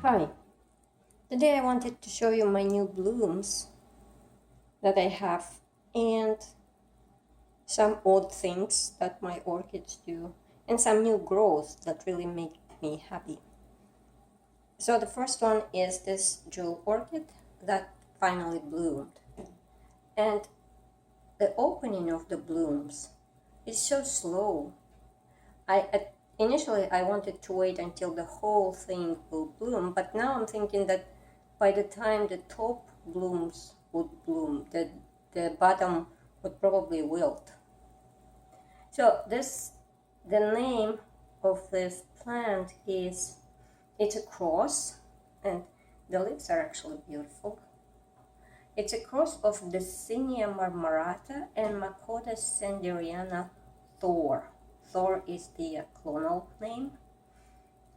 Hi, today I wanted to show you my new blooms that I have and some odd things that my orchids do and some new growth that really make me happy. So the first one is this jewel orchid that finally bloomed, and the opening of the blooms is so slow. Initially I wanted to wait until the whole thing will bloom, but now I'm thinking that by the time the top blooms would bloom, the bottom would probably wilt. So the name of this plant is, it's a cross, and the leaves are actually beautiful. It's a cross of Dossinia mormorata and Macodes sanderiana Thor. Thor is the clonal name.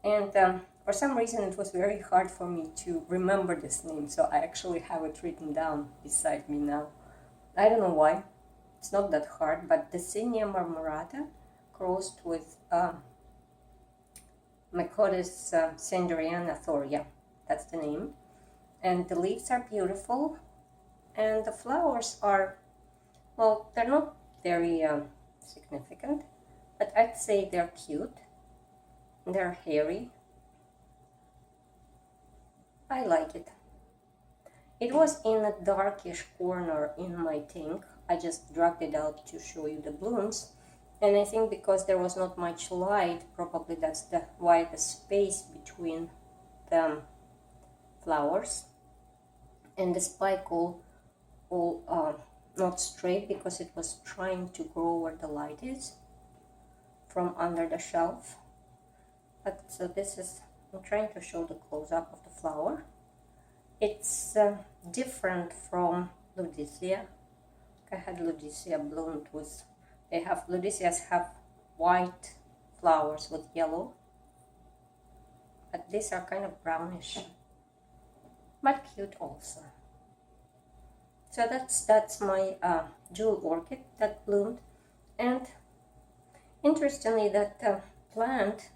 And for some reason it was very hard for me to remember this name, so I actually have it written down beside me now. I don't know why. It's not that hard, but Dossinia mormorata crossed with Macodes sanderiana Thor. Yeah, that's the name. And the leaves are beautiful, and the flowers are, well, they're not very significant, but I'd say they're cute. They're hairy. I like it. It was in a darkish corner in my tank. I just dragged it out to show you the blooms. And I think because there was not much light, probably that's why the space between the flowers and the spike all not straight, because it was trying to grow where the light is from under the shelf. But so this is, I'm trying to show the close-up of the flower. It's different from Ludicea. I had Ludicea bloomed with, Ludiceas have white flowers with yellow, but these are kind of brownish, but cute also. So that's my jewel orchid that bloomed, and interestingly that plant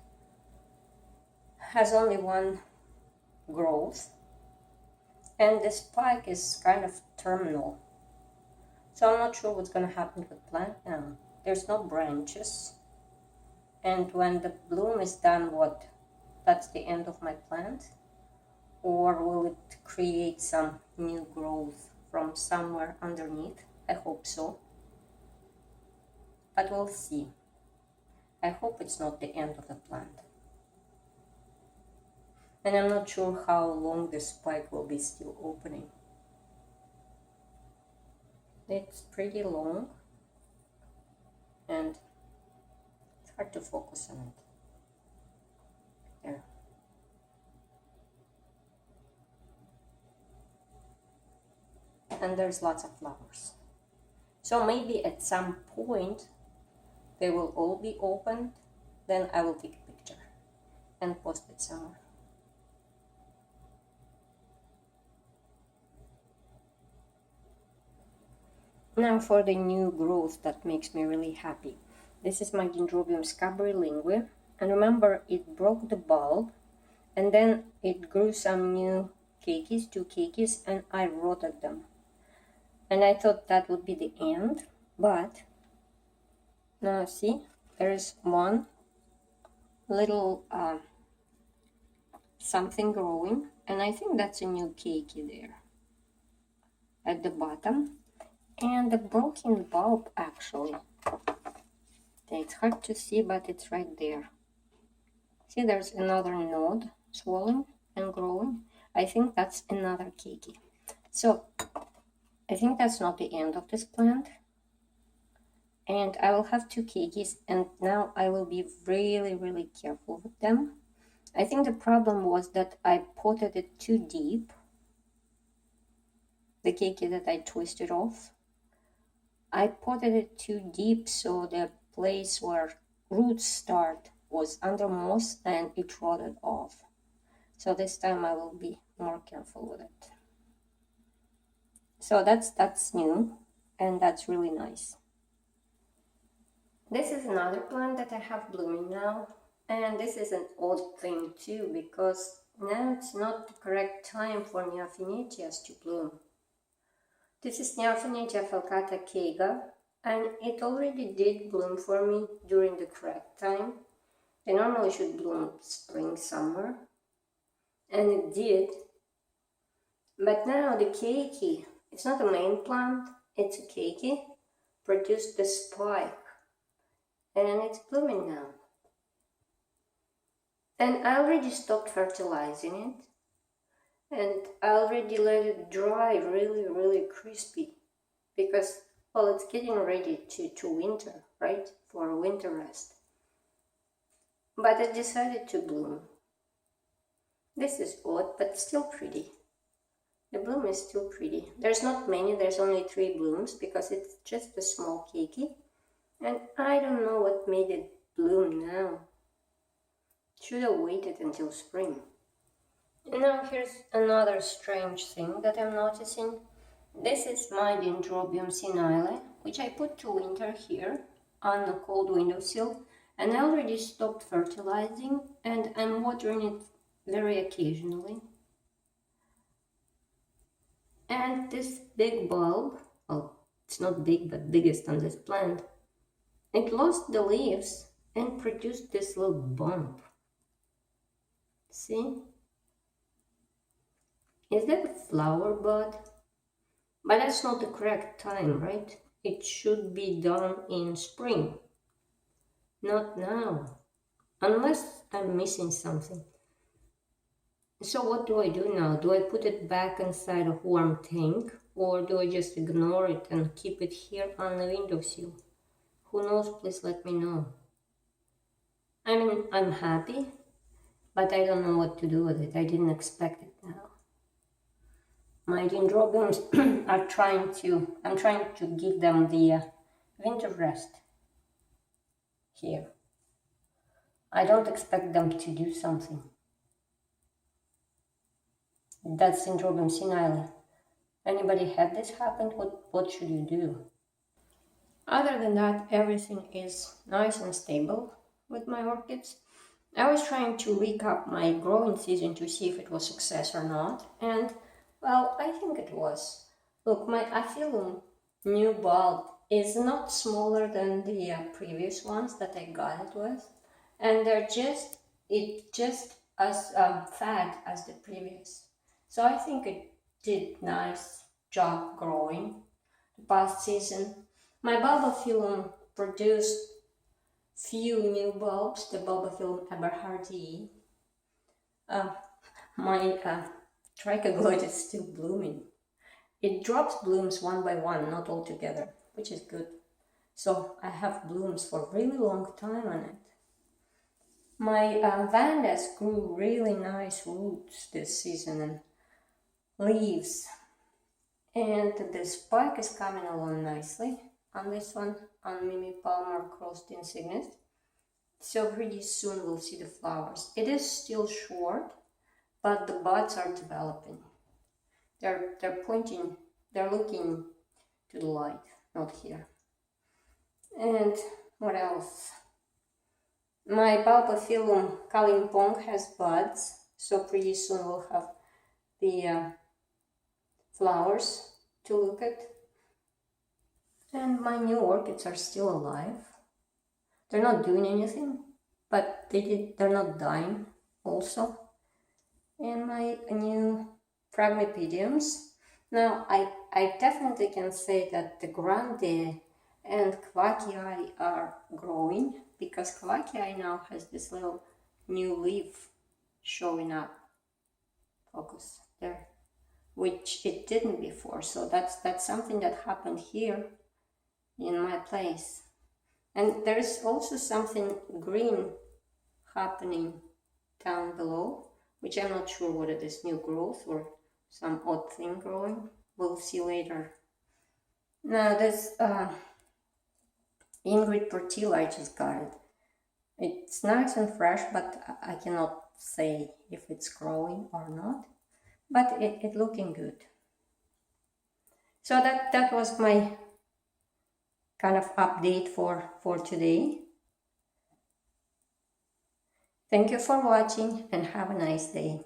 has only one growth, and the spike is kind of terminal. So I'm not sure what's going to happen to the plant now. There's no branches, and when the bloom is done, that's the end of my plant? Or will it create some new growth from somewhere underneath? I hope so, but we'll see. I hope it's not the end of the plant. And I'm not sure how long the spike will be still opening. It's pretty long, and it's hard to focus on it. There. And there's lots of flowers. So maybe at some point they will all be opened, then I will take a picture and post it somewhere. Now for the new growth that makes me really happy. This is my Dendrobium scabrilingue, and remember, it broke the bulb, and then it grew some new keikis, 2 keikis, and I rotted them. And I thought that would be the end, but now see, there is one little something growing, and I think that's a new keiki there at the bottom. And the broken bulb, actually, it's hard to see, but it's right there. See, there's another node swelling and growing. I think that's another keiki. So I think that's not the end of this plant, and I will have 2 keikis, and now I will be really careful with them. I think the problem was that I potted it too deep, the keiki that I twisted off. I potted it too deep, so the place where roots start was under moss and it rotted off. So this time I will be more careful with it. So that's new, and that's really nice. This is another plant that I have blooming now, and this is an odd thing too, because Now it's not the correct time for Neofinetias to bloom. This is Neofinetia falcata Keiga, and it already did bloom for me during the correct time. They normally should bloom spring, summer, and it did. But now the keiki, it's not a main plant, it's a keiki, produced the spike, and it's blooming now. And I already stopped fertilizing it. And I already let it dry really crispy because, well, it's getting ready to winter, right? For winter rest. But it decided to bloom. This is odd, but still pretty. The bloom is still pretty. There's not many, there's only 3 blooms because it's just a small keiki. And I don't know what made it bloom now. Should have waited until spring. And now here's another strange thing that I'm noticing. This is my Dendrobium senile, which I put to winter here on the cold windowsill, and I already stopped fertilizing and I'm watering it very occasionally. And this big bulb, well, it's not big but biggest on this plant, it lost the leaves and produced this little bump. See? Is that a flower bud? But that's not the correct time, right? It should be done in spring. Not now. Unless I'm missing something. So what do I do now? Do I put it back inside a warm tank? Or do I just ignore it and keep it here on the windowsill? Who knows? Please let me know. I mean, I'm happy, but I don't know what to do with it. I didn't expect it now. My Dendrobiums I'm trying to give them the winter rest here. I don't expect them to do something. That's Dendrobium senile. Anybody had this happen? What should you do? Other than that, everything is nice and stable with my orchids. I was trying to recap my growing season to see if it was a success or not, and well, I think it was. Look, my Aphyllum new bulb is not smaller than the previous ones that I got it with, and they're just as fat as the previous. So I think it did nice job growing the past season. My Bulbophyllum produced few new bulbs, the Bulbophyllum eberhardii. My trichogloid is still blooming. It drops blooms one by one, not all together, which is good. So I have blooms for a really long time on it. My Vandas grew really nice roots this season and leaves. And the spike is coming along nicely on this one, on Mimi Palmer Crossed Insignis. So pretty soon we'll see the flowers. It is still short, but the buds are developing. They're looking to the light, not here. And what else? My Bulbophyllum Kalimpong has buds, so pretty soon we'll have the flowers to look at. And my new orchids are still alive. They're not doing anything, but they're not dying also. And my new Phragmipediums. Now I definitely can say that the Grande and Kvakii are growing, because Kvakii now has this little new leaf showing up. Focus there, which it didn't before. So that's something that happened here in my place. And there is also something green happening down below, which I'm not sure whether it is new growth or some odd thing growing. We'll see later. Now this Ingrid Portilla, I just got it. It's nice and fresh, but I cannot say if it's growing or not. But it's looking good. So that was my kind of update for today. Thank you for watching and have a nice day.